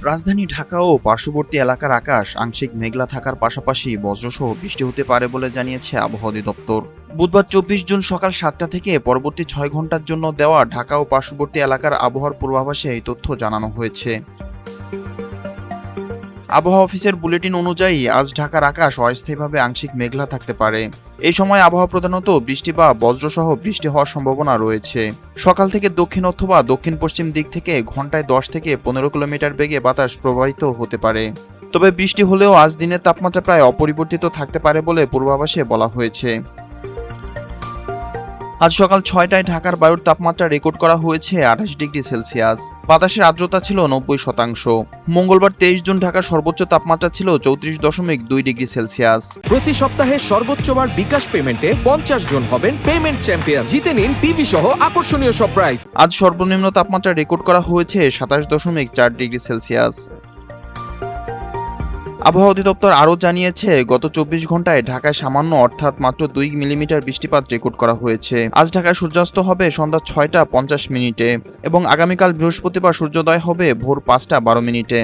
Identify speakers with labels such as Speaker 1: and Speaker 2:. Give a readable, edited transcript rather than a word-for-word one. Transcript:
Speaker 1: রাজধানী ঢাকা ও পার্শ্ববর্তী এলাকার আকাশ আংশিক মেঘলা থাকার পাশাপাশি বজ্রসহ বৃষ্টি হতে পারে বলে জানিয়েছে আবহাওয়া অধিদপ্তর। বুধবার ২৪ জুন সকাল ৭টা থেকে পরবর্তী ৬ ঘন্টার জন্য দেওয়া ঢাকা ও পার্শ্ববর্তী এলাকার আবহাওয়ার পূর্বাভাসে এই তথ্য জানানো হয়েছে। আবহাওয়া অফিসের বুলেটিন অনুযায়ী আজ ঢাকার আকাশ অস্থায়ীভাবে আংশিক মেঘলা থাকতে পারে। এই সময় আবহাওয়া প্রধানত বৃষ্টি বা বজ্রসহ বৃষ্টি হওয়ার সম্ভাবনা রয়েছে। সকাল থেকে দক্ষিণ অথবা দক্ষিণ পশ্চিম দিক থেকে ঘন্টায় ১০ থেকে ১৫ কিলোমিটার বেগে বাতাস প্রবাহিত হতে পারে। তবে বৃষ্টি হলেও আজ দিনের তাপমাত্রা প্রায় অপরিবর্তিত থাকতে পারে বলে পূর্বাভাসে বলা হয়েছে। আজ সকাল ৬টায় ঢাকার বায়ুর তাপমাত্রা রেকর্ড করা হয়েছে ২৮ ডিগ্রি সেলসিয়াস। বাতাসের আর্দ্রতা ছিল ৯০%। মঙ্গলবার ২৩ জুন ঢাকার সর্বোচ্চ তাপমাত্রা ছিল ৩৪.২ ডিগ্রি সেলসিয়াস।
Speaker 2: প্রতি সপ্তাহে সর্বোচ্চবার বিকাশ পেমেন্টে ৫০ জন হবেন পেমেন্ট চ্যাম্পিয়ন। জিতে নিন টিভি সহ আকর্ষণীয় সব প্রাইজ।
Speaker 1: আজ সর্বনিম্ন তাপমাত্রা রেকর্ড করা হয়েছে ২৭.৪ ডিগ্রি সেলসিয়াস। আবহাওয়া অধিদপ্তর আরও জানিয়েছে, গত ২৪ ঘন্টায় ঢাকায় সামান্য অর্থাৎ মাত্র ২ মিলিমিটার বৃষ্টিপাত রেকর্ড করা হয়েছে। আজ ঢাকায় সূর্যাস্ত হবে সন্ধ্যা ৬টা ৫০ মিনিটে এবং আগামীকাল বৃহস্পতিবার সূর্যোদয় হবে ভোর ৫টা ১২ মিনিটে।